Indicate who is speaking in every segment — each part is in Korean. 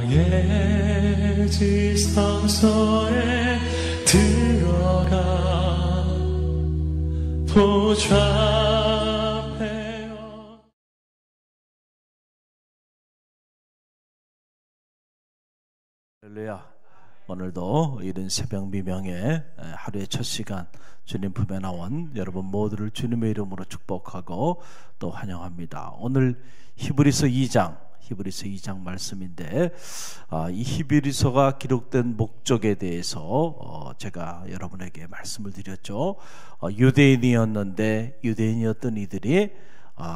Speaker 1: 나의 지성소에 들어가 보좌하며.
Speaker 2: 할렐루야. 오늘도 이른 새벽 미명에 하루의 첫 시간 주님 품에 나온 여러분 모두를 주님의 이름으로 축복하고 또 환영합니다. 오늘 히브리서 2장 말씀인데, 이 히브리서가 기록된 목적에 대해서 제가 여러분에게 말씀을 드렸죠. 유대인이었던 이들이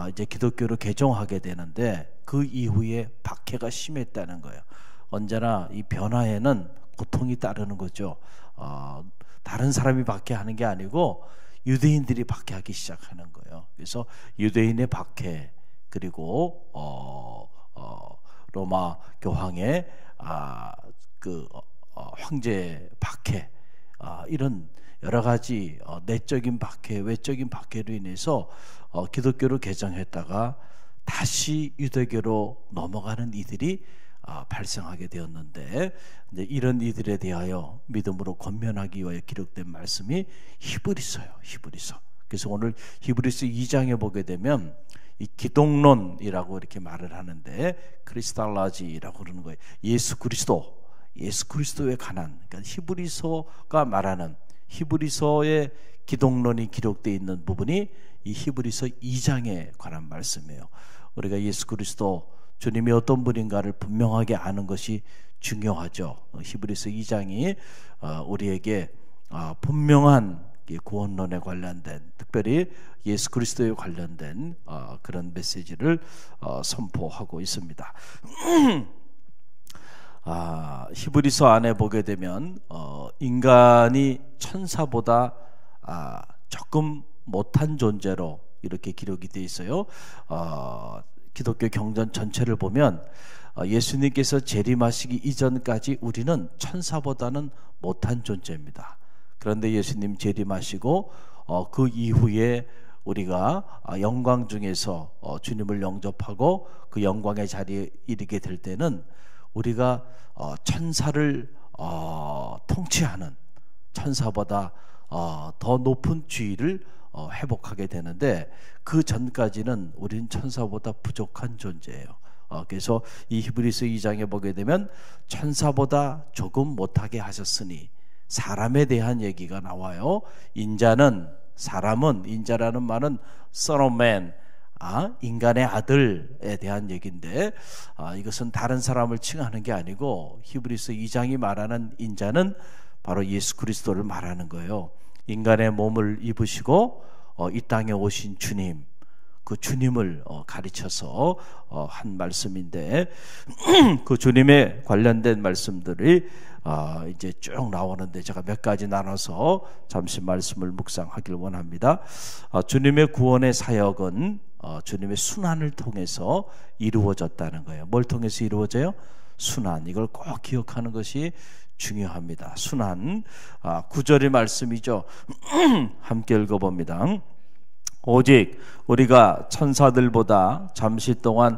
Speaker 2: 이제 기독교로 개종하게 되는데 그 이후에 박해가 심했다는 거예요. 언제나 이 변화에는 고통이 따르는 거죠. 다른 사람이 박해하는 게 아니고 유대인들이 박해하기 시작하는 거예요. 그래서 유대인의 박해, 그리고 로마 교황의 황제 박해, 이런 여러 가지 내적인 박해, 외적인 박해로 인해서 기독교로 개종했다가 다시 유대교로 넘어가는 이들이 발생하게 되었는데, 이제 이런 이들에 대하여 믿음으로 권면하기 위하여 기록된 말씀이 히브리서예요. 히브리서. 그래서 오늘 히브리서 2장에 보게 되면 이 기독론이라고 이렇게 말을 하는데, 크리스탈라지라고 그러는 거예요. 예수 그리스도에 관한, 그러니까 히브리서가 말하는 히브리서의 기독론이 기록되어 있는 부분이 이 히브리서 2장에 관한 말씀이에요. 우리가 예수 그리스도, 주님이 어떤 분인가를 분명하게 아는 것이 중요하죠. 히브리서 2장이 우리에게 분명한 구원론에 관련된, 특별히 예수 그리스도에 관련된 그런 메시지를 선포하고 있습니다. 히브리서 안에 보게 되면 인간이 천사보다 조금 못한 존재로 이렇게 기록이 되어 있어요. 기독교 경전 전체를 보면 예수님께서 재림하시기 이전까지 우리는 천사보다는 못한 존재입니다. 그런데 예수님 재림하시고 그 이후에 우리가 영광 중에서 주님을 영접하고 그 영광의 자리에 이르게 될 때는 우리가 천사를 통치하는, 천사보다 더 높은 지위를 회복하게 되는데, 그 전까지는 우리는 천사보다 부족한 존재예요. 그래서 이 히브리서 2장에 보게 되면 천사보다 조금 못하게 하셨으니, 사람에 대한 얘기가 나와요. 인자라는 말은 son of man, 인간의 아들에 대한 얘기인데, 이것은 다른 사람을 칭하는 게 아니고 히브리서 2장이 말하는 인자는 바로 예수 그리스도를 말하는 거예요. 인간의 몸을 입으시고 이 땅에 오신 주님, 그 주님을 가르쳐서 한 말씀인데, 그 주님에 관련된 말씀들이 이제 쭉 나오는데, 제가 몇 가지 나눠서 잠시 말씀을 묵상하길 원합니다. 주님의 구원의 사역은 주님의 순환을 통해서 이루어졌다는 거예요. 뭘 통해서 이루어져요? 순환. 이걸 꼭 기억하는 것이 중요합니다. 순환. 9절의 말씀이죠. 함께 읽어봅니다. 오직 우리가 천사들보다 잠시 동안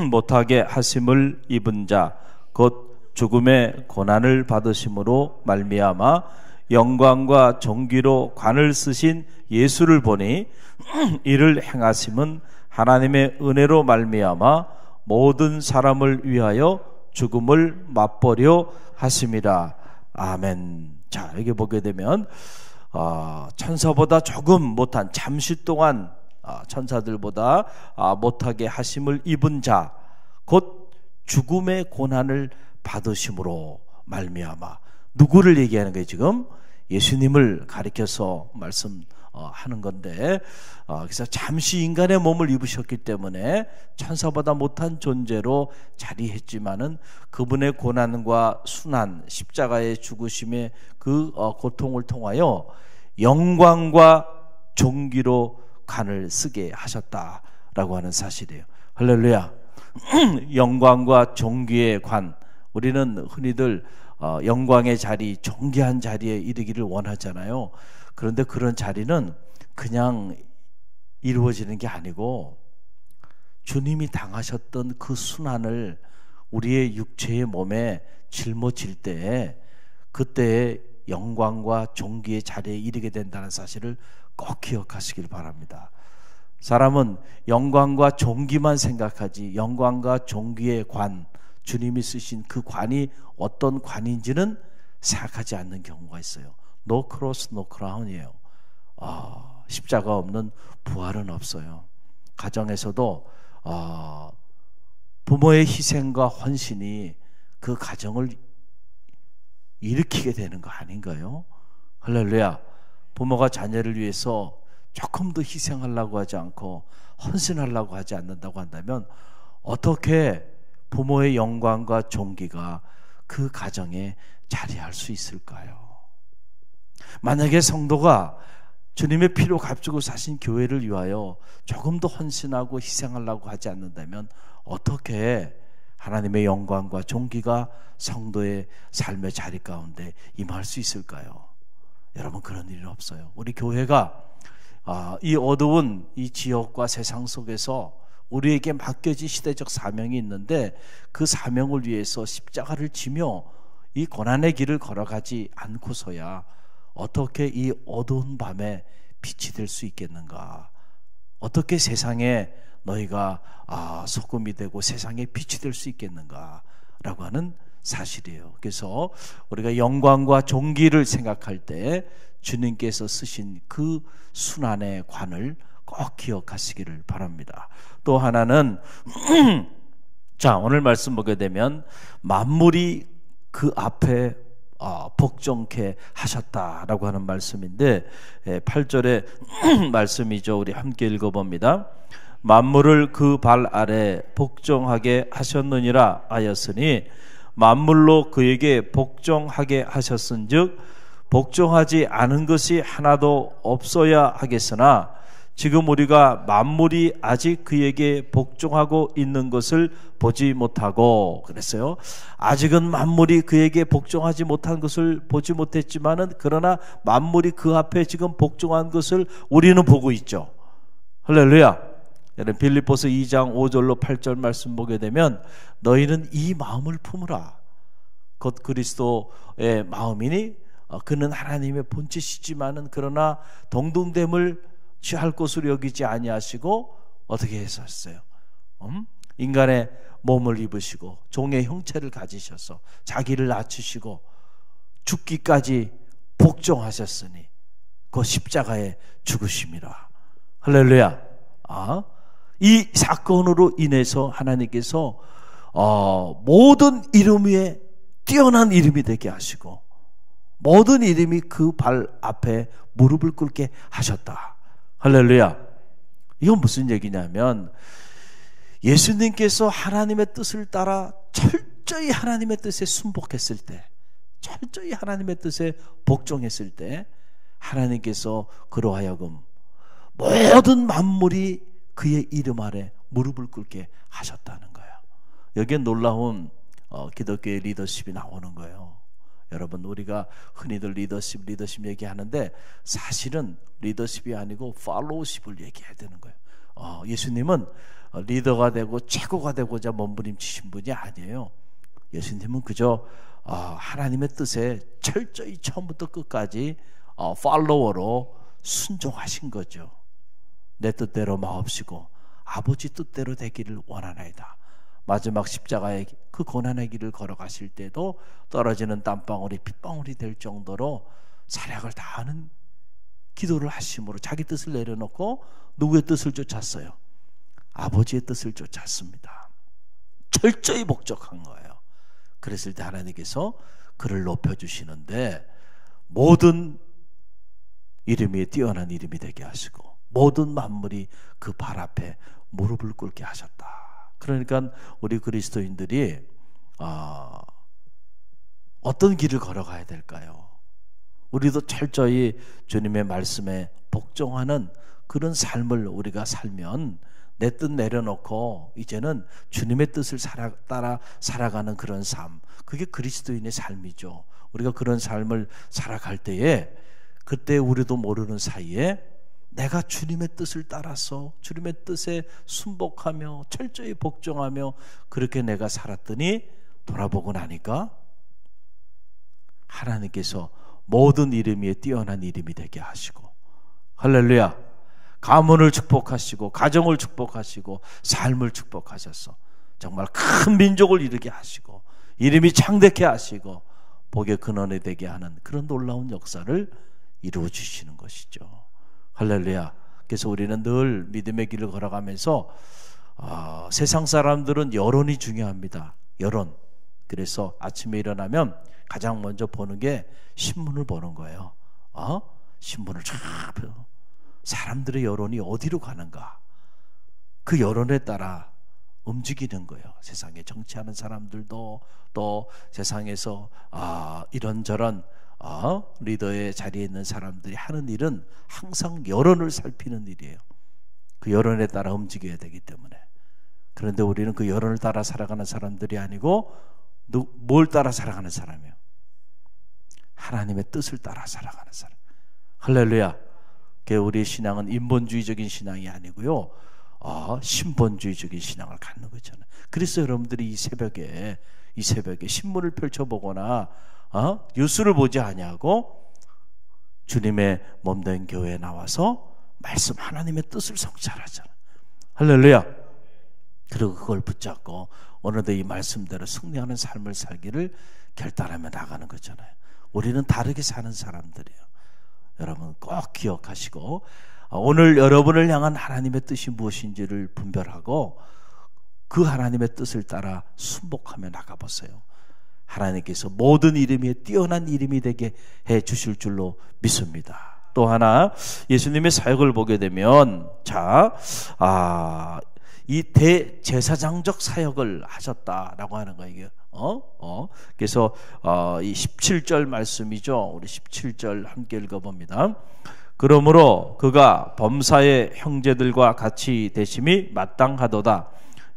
Speaker 2: 못하게 하심을 입은 자, 곧 죽음의 고난을 받으심으로 말미암아 영광과 존귀로 관을 쓰신 예수를 보니, 이를 행하심은 하나님의 은혜로 말미암아 모든 사람을 위하여 죽음을 맛보려 하심이라. 아멘. 자, 여기 보게 되면 천사보다 조금 못한, 잠시 동안 천사들보다 못하게 하심을 입은 자, 곧 죽음의 고난을 받으심으로 말미암아. 누구를 얘기하는 거예요? 지금 예수님을 가리켜서 말씀하는 건데, 그래서 잠시 인간의 몸을 입으셨기 때문에 천사보다 못한 존재로 자리했지만은 그분의 고난과 순환, 십자가의 죽으심의 그 고통을 통하여 영광과 존귀로 관을 쓰게 하셨다라고 하는 사실이에요. 할렐루야. 영광과 존귀의 관, 우리는 흔히들 영광의 자리, 존귀한 자리에 이르기를 원하잖아요. 그런데 그런 자리는 그냥 이루어지는 게 아니고 주님이 당하셨던 그 순환을 우리의 육체의 몸에 짊어질 때 그때의 영광과 존귀의 자리에 이르게 된다는 사실을 꼭 기억하시길 바랍니다. 사람은 영광과 존귀만 생각하지 영광과 존귀의 관, 주님이 쓰신 그 관이 어떤 관인지는 생각하지 않는 경우가 있어요. No cross, no crown이에요. 십자가 없는 부활은 없어요. 가정에서도 부모의 희생과 헌신이 그 가정을 일으키게 되는 거 아닌가요? 할렐루야. 부모가 자녀를 위해서 조금 더 희생하려고 하지 않고 헌신하려고 하지 않는다고 한다면 어떻게 부모의 영광과 존귀가 그 가정에 자리할 수 있을까요? 만약에 성도가 주님의 피로 값주고 사신 교회를 위하여 조금 더 헌신하고 희생하려고 하지 않는다면 어떻게 하나님의 영광과 존귀가 성도의 삶의 자리 가운데 임할 수 있을까요? 여러분, 그런 일은 없어요. 우리 교회가 이 어두운 이 지역과 세상 속에서 우리에게 맡겨진 시대적 사명이 있는데 그 사명을 위해서 십자가를 지며 이 고난의 길을 걸어가지 않고서야 어떻게 이 어두운 밤에 빛이 될 수 있겠는가? 어떻게 세상에 너희가 소금이 되고 세상에 빛이 될 수 있겠는가? 라고 하는 사실이에요. 그래서 우리가 영광과 존귀를 생각할 때 주님께서 쓰신 그 순환의 관을 꼭 기억하시기를 바랍니다. 또 하나는 자, 오늘 말씀 보게 되면 만물이 그 앞에 복종케 하셨다라고 하는 말씀인데 8절의 말씀이죠. 우리 함께 읽어봅니다. 만물을 그 발 아래 복종하게 하셨느니라 하였으니 만물로 그에게 복종하게 하셨은즉 복종하지 않은 것이 하나도 없어야 하겠으나 지금 우리가 만물이 아직 그에게 복종하고 있는 것을 보지 못하고, 그랬어요. 아직은 만물이 그에게 복종하지 못한 것을 보지 못했지만은 그러나 만물이 그 앞에 지금 복종한 것을 우리는 보고 있죠. 할렐루야. 여러분, 빌립보서 2장 5절로 8절 말씀 보게 되면 너희는 이 마음을 품으라. 곧 그리스도의 마음이니 그는 하나님의 본체시지만은 그러나 동등됨을 취할 것으로 여기지 아니하시고 어떻게 하셨어요? 인간의 몸을 입으시고 종의 형체를 가지셔서 자기를 낮추시고 죽기까지 복종하셨으니 그 십자가에 죽으심이라. 할렐루야. 이 사건으로 인해서 하나님께서 모든 이름 위에 뛰어난 이름이 되게 하시고 모든 이름이 그 발 앞에 무릎을 꿇게 하셨다. 할렐루야. 이건 무슨 얘기냐면 예수님께서 하나님의 뜻을 따라 철저히 하나님의 뜻에 순복했을 때, 철저히 하나님의 뜻에 복종했을 때 하나님께서 그로 하여금 모든 만물이 그의 이름 아래 무릎을 꿇게 하셨다는 거예요. 여기에 놀라운 기독교의 리더십이 나오는 거예요. 여러분, 우리가 흔히들 리더십 얘기하는데 사실은 리더십이 아니고 팔로우십을 얘기해야 되는 거예요. 예수님은 리더가 되고 최고가 되고자 몸부림치신 분이 아니에요. 예수님은 그저 하나님의 뜻에 철저히 처음부터 끝까지 팔로워로 순종하신 거죠. 내 뜻대로 마옵시고 아버지 뜻대로 되기를 원하나이다. 마지막 십자가의 그 고난의 길을 걸어가실 때도 떨어지는 땀방울이 핏방울이 될 정도로 사력을 다하는 기도를 하심으로 자기 뜻을 내려놓고 누구의 뜻을 쫓았어요? 아버지의 뜻을 쫓았습니다. 철저히 복종한 거예요. 그랬을 때 하나님께서 그를 높여주시는데 모든 이름이 뛰어난 이름이 되게 하시고 모든 만물이 그 발 앞에 무릎을 꿇게 하셨다. 그러니까 우리 그리스도인들이 어떤 길을 걸어가야 될까요? 우리도 철저히 주님의 말씀에 복종하는 그런 삶을 우리가 살면 내 뜻 내려놓고 이제는 주님의 뜻을 따라 살아가는 그런 삶, 그게 그리스도인의 삶이죠. 우리가 그런 삶을 살아갈 때에 그때 우리도 모르는 사이에 내가 주님의 뜻을 따라서 주님의 뜻에 순복하며 철저히 복종하며 그렇게 내가 살았더니 돌아보고 나니까 하나님께서 모든 이름 위에 뛰어난 이름이 되게 하시고, 할렐루야, 가문을 축복하시고 가정을 축복하시고 삶을 축복하셔서 정말 큰 민족을 이루게 하시고 이름이 창대케 하시고 복의 근원이 되게 하는 그런 놀라운 역사를 이루어 주시는 것이죠. 할렐루야. 그래서 우리는 늘 믿음의 길을 걸어가면서 세상 사람들은 여론이 중요합니다. 여론. 그래서 아침에 일어나면 가장 먼저 보는 게 신문을 보는 거예요. 신문을 쫙 펴. 사람들의 여론이 어디로 가는가, 그 여론에 따라 움직이는 거예요. 세상에 정치하는 사람들도 또 세상에서 이런저런 리더의 자리에 있는 사람들이 하는 일은 항상 여론을 살피는 일이에요. 그 여론에 따라 움직여야 되기 때문에. 그런데 우리는 그 여론을 따라 살아가는 사람들이 아니고 뭘 따라 살아가는 사람이에요? 하나님의 뜻을 따라 살아가는 사람. 할렐루야. 우리의 신앙은 인본주의적인 신앙이 아니고요, 신본주의적인 신앙을 갖는 거잖아요. 그래서 여러분들이 이 새벽에 신문을 펼쳐보거나 뉴스를 보지 아니하고 주님의 몸된 교회에 나와서 말씀 하나님의 뜻을 성찰하잖아요. 할렐루야. 그리고 그걸 붙잡고 오늘도 이 말씀대로 승리하는 삶을 살기를 결단하며 나가는 거잖아요. 우리는 다르게 사는 사람들이에요. 여러분 꼭 기억하시고 오늘 여러분을 향한 하나님의 뜻이 무엇인지를 분별하고 그 하나님의 뜻을 따라 순복하며 나가보세요. 하나님께서 모든 이름 위에 뛰어난 이름이 되게 해 주실 줄로 믿습니다. 또 하나 예수님의 사역을 보게 되면 이 대제사장적 사역을 하셨다라고 하는 거예요. 이게 그래서 이 17절 말씀이죠. 우리 17절 함께 읽어봅니다. 그러므로 그가 범사의 형제들과 같이 되심이 마땅하도다.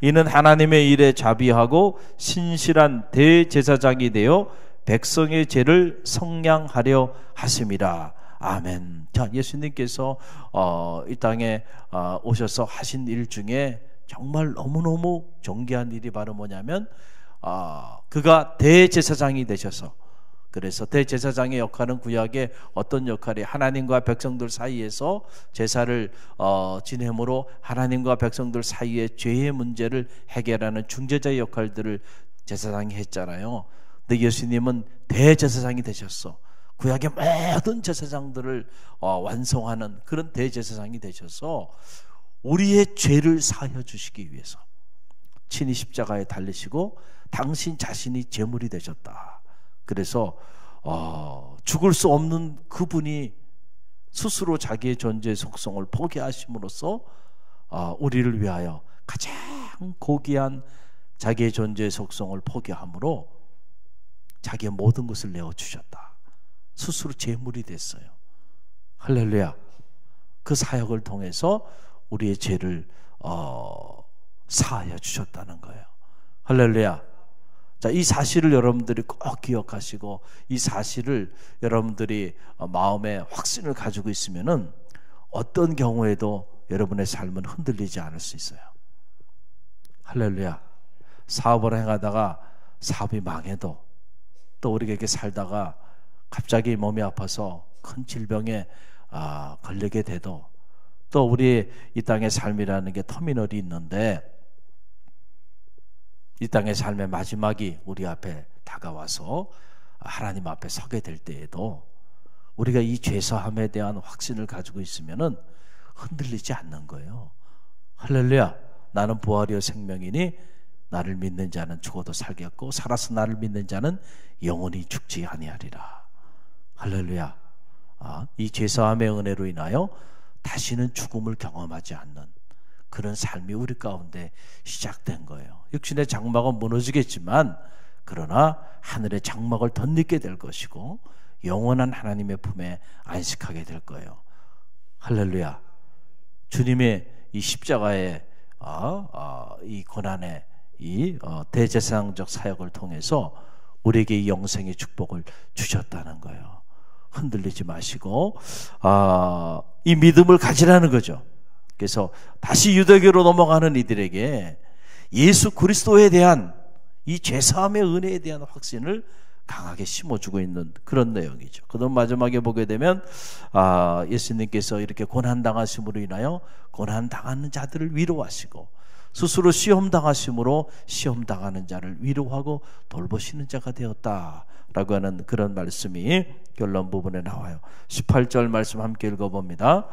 Speaker 2: 이는 하나님의 일에 자비하고 신실한 대제사장이 되어 백성의 죄를 성량하려 하심이라. 아멘. 자, 예수님께서 이 땅에 오셔서 하신 일 중에 정말 너무너무 존귀한 일이 바로 뭐냐면 그가 대제사장이 되셔서, 그래서 대제사장의 역할은 구약의 어떤 역할이 하나님과 백성들 사이에서 제사를 지냄으로 하나님과 백성들 사이의 죄의 문제를 해결하는 중재자의 역할들을 제사장이 했잖아요. 근데 예수님은 대제사장이 되셨어. 구약의 모든 제사장들을 완성하는 그런 대제사장이 되셔서 우리의 죄를 사하여 주시기 위해서 친히 십자가에 달리시고 당신 자신이 제물이 되셨다. 그래서 죽을 수 없는 그분이 스스로 자기의 존재의 속성을 포기하심으로써 우리를 위하여 가장 고귀한 자기의 존재의 속성을 포기함으로 자기의 모든 것을 내어주셨다. 스스로 제물이 됐어요. 할렐루야. 그 사역을 통해서 우리의 죄를 사하여 주셨다는 거예요. 할렐루야. 자, 이 사실을 여러분들이 꼭 기억하시고 이 사실을 여러분들이 마음에 확신을 가지고 있으면은 어떤 경우에도 여러분의 삶은 흔들리지 않을 수 있어요. 할렐루야. 사업을 행하다가 사업이 망해도, 또 우리가 이렇게 살다가 갑자기 몸이 아파서 큰 질병에 걸리게 돼도, 또 우리 이 땅의 삶이라는 게 터미널이 있는데 이 땅의 삶의 마지막이 우리 앞에 다가와서 하나님 앞에 서게 될 때에도 우리가 이 죄사함에 대한 확신을 가지고 있으면은 흔들리지 않는 거예요. 할렐루야. 나는 부활이요 생명이니 나를 믿는 자는 죽어도 살겠고 살아서 나를 믿는 자는 영원히 죽지 아니하리라. 할렐루야. 이 죄사함의 은혜로 인하여 다시는 죽음을 경험하지 않는 그런 삶이 우리 가운데 시작된 거예요. 육신의 장막은 무너지겠지만 그러나 하늘의 장막을 덧입게 될 것이고 영원한 하나님의 품에 안식하게 될 거예요. 할렐루야. 주님의 이 십자가의 이 고난의 이 대제사장적 사역을 통해서 우리에게 이 영생의 축복을 주셨다는 거예요. 흔들리지 마시고 이 믿음을 가지라는 거죠. 그래서 다시 유대교로 넘어가는 이들에게 예수 그리스도에 대한 이 죄사함의 은혜에 대한 확신을 강하게 심어주고 있는 그런 내용이죠. 그다음 마지막에 보게 되면 예수님께서 이렇게 고난당하심으로 인하여 고난당하는 자들을 위로하시고 스스로 시험당하심으로 시험당하는 자를 위로하고 돌보시는 자가 되었다라고 하는 그런 말씀이 결론 부분에 나와요. 18절 말씀 함께 읽어봅니다.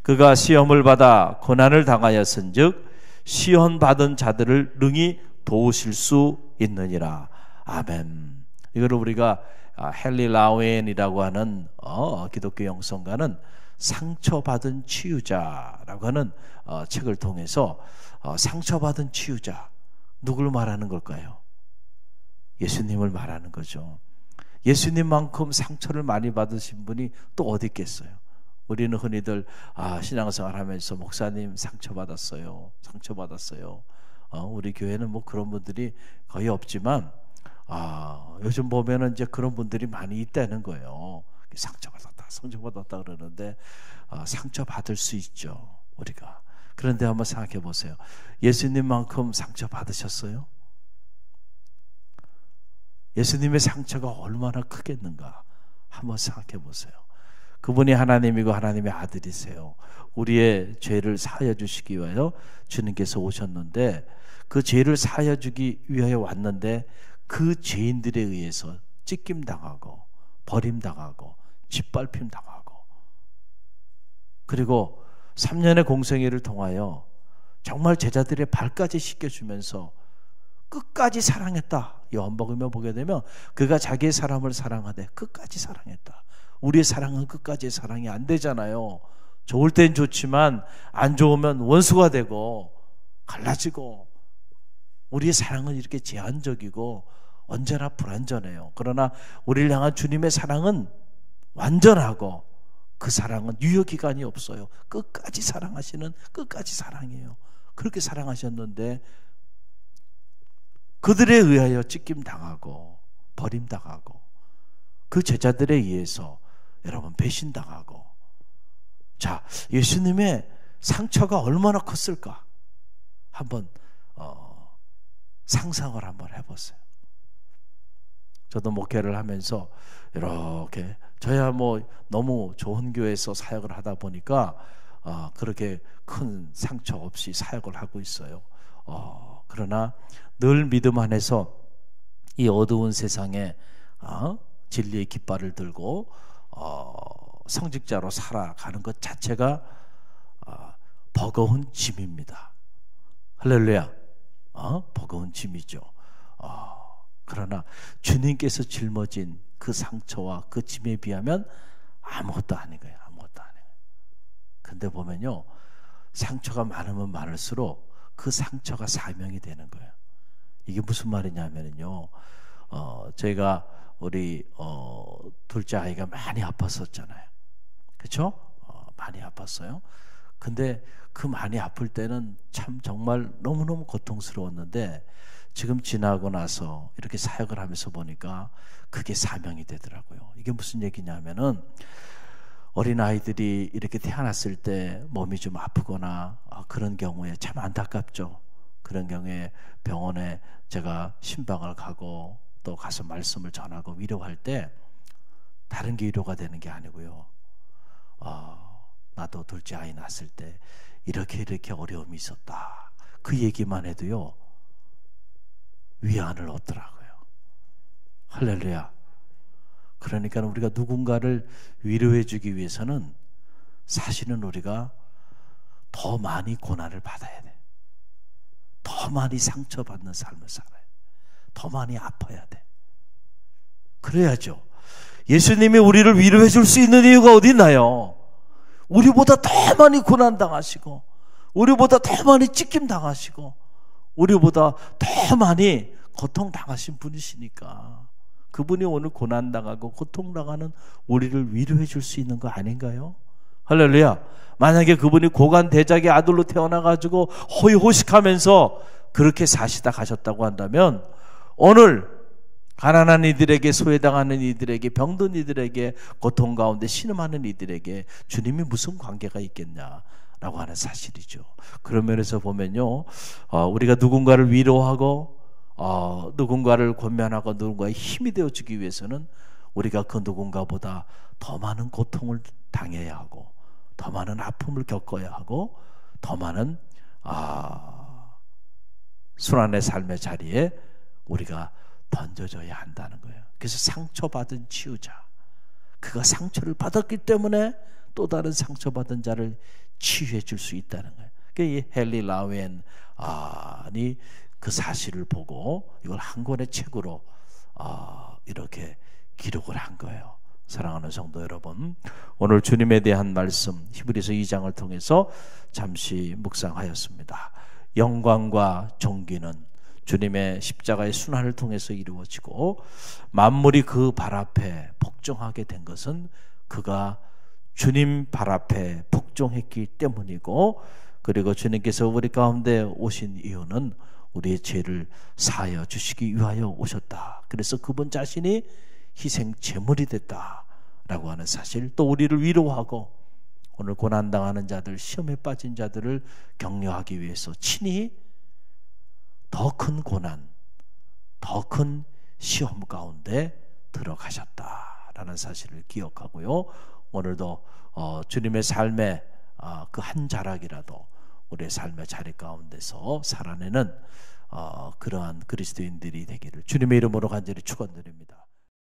Speaker 2: 그가 시험을 받아 고난을 당하였은즉 시험받은 자들을 능히 도우실 수 있느니라. 아멘. 이거를 우리가 헨리 라우엔이라고 하는 기독교 영성가는 상처받은 치유자라고 하는 책을 통해서 상처받은 치유자, 누굴 말하는 걸까요? 예수님을 말하는 거죠. 예수님만큼 상처를 많이 받으신 분이 또 어디 있겠어요? 우리는 흔히들 신앙생활 하면서 목사님 상처받았어요. 우리 교회는 뭐 그런 분들이 거의 없지만 요즘 보면은 이제 그런 분들이 많이 있다는 거예요. 상처받았다 그러는데 상처받을 수 있죠, 우리가. 그런데 한번 생각해 보세요. 예수님만큼 상처받으셨어요? 예수님의 상처가 얼마나 크겠는가 한번 생각해 보세요. 그분이 하나님이고 하나님의 아들이세요. 우리의 죄를 사하여 주시기 위하여 주님께서 오셨는데, 그 죄를 사하여 주기 위하여 왔는데 그 죄인들에 의해서 찢김당하고 버림당하고 짓밟힘당하고, 그리고 3년의 공생애를 통하여 정말 제자들의 발까지 씻겨주면서 끝까지 사랑했다. 요한복음에 보게 되면 그가 자기의 사람을 사랑하되 끝까지 사랑했다. 우리의 사랑은 끝까지의 사랑이 안 되잖아요. 좋을 땐 좋지만 안 좋으면 원수가 되고 갈라지고, 우리의 사랑은 이렇게 제한적이고 언제나 불완전해요. 그러나 우리를 향한 주님의 사랑은 완전하고 그 사랑은 유효기간이 없어요. 끝까지 사랑하시는 끝까지 사랑이에요. 그렇게 사랑하셨는데 그들에 의하여 찢김당하고 버림당하고 그 제자들에 의해서 여러분 배신당하고, 자, 예수님의 상처가 얼마나 컸을까 한번 상상을 한번 해보세요. 저도 목회를 하면서 이렇게 저야 뭐 너무 좋은 교회에서 사역을 하다 보니까 그렇게 큰 상처 없이 사역을 하고 있어요. 그러나 늘 믿음 안에서 이 어두운 세상에 진리의 깃발을 들고 성직자로 살아가는 것 자체가 버거운 짐입니다. 할렐루야. 버거운 짐이죠. 그러나 주님께서 짊어진 그 상처와 그 짐에 비하면 아무것도 아닌 거예요. 아무것도 아닌 거예요. 근데 보면요, 상처가 많으면 많을수록 그 상처가 사명이 되는 거예요. 이게 무슨 말이냐면요, 저희가 우리 둘째 아이가 많이 아팠었잖아요. 그렇죠? 많이 아팠어요. 근데 그 많이 아플 때는 참 정말 너무너무 고통스러웠는데 지금 지나고 나서 이렇게 사역을 하면서 보니까 그게 사명이 되더라고요. 이게 무슨 얘기냐면은, 어린아이들이 이렇게 태어났을 때 몸이 좀 아프거나 그런 경우에 참 안타깝죠. 그런 경우에 병원에 제가 신방을 가고 또 가서 말씀을 전하고 위로할 때 다른 게 위로가 되는 게 아니고요, 나도 둘째 아이 낳았을 때 이렇게 어려움이 있었다, 그 얘기만 해도요 위안을 얻더라고요. 할렐루야. 그러니까 우리가 누군가를 위로해 주기 위해서는 사실은 우리가 더 많이 고난을 받아야 돼. 더 많이 상처받는 삶을 살아야 돼. 더 많이 아파야 돼. 그래야죠. 예수님이 우리를 위로해 줄 수 있는 이유가 어디 있나요? 우리보다 더 많이 고난당하시고, 우리보다 더 많이 찢김당하시고, 우리보다 더 많이 고통당하신 분이시니까 그분이 오늘 고난당하고 고통당하는 우리를 위로해 줄 수 있는 거 아닌가요? 할렐루야. 만약에 그분이 고관대작의 아들로 태어나가지고 호의호식하면서 그렇게 사시다 가셨다고 한다면 오늘 가난한 이들에게, 소외당하는 이들에게, 병든 이들에게, 고통 가운데 신음하는 이들에게 주님이 무슨 관계가 있겠냐라고 하는 사실이죠. 그런 면에서 보면요, 우리가 누군가를 위로하고 누군가를 권면하고 누군가의 힘이 되어주기 위해서는 우리가 그 누군가보다 더 많은 고통을 당해야 하고, 더 많은 아픔을 겪어야 하고, 더 많은 순환의 삶의 자리에 우리가 던져져야 한다는 거예요. 그래서 상처받은 치유자, 그가 상처를 받았기 때문에 또 다른 상처받은 자를 치유해 줄 수 있다는 거예요. 이 헨리 라우엔이 그 사실을 보고 이걸 한 권의 책으로 이렇게 기록을 한 거예요. 사랑하는 성도 여러분, 오늘 주님에 대한 말씀 히브리서 2장을 통해서 잠시 묵상하였습니다. 영광과 존귀는 주님의 십자가의 순환을 통해서 이루어지고, 만물이 그 발 앞에 복종하게 된 것은 그가 주님 발 앞에 복종했기 때문이고, 그리고 주님께서 우리 가운데 오신 이유는 우리의 죄를 사하여 주시기 위하여 오셨다. 그래서 그분 자신이 희생 제물이 됐다라고 하는 사실, 또 우리를 위로하고 오늘 고난당하는 자들, 시험에 빠진 자들을 격려하기 위해서 친히 더 큰 고난, 더 큰 시험 가운데 들어가셨다라는 사실을 기억하고요. 오늘도 주님의 삶의 그 한 자락이라도 우리의 삶의 자리 가운데서 살아내는 그러한 그리스도인들이 되기를 주님의 이름으로 간절히 축원드립니다.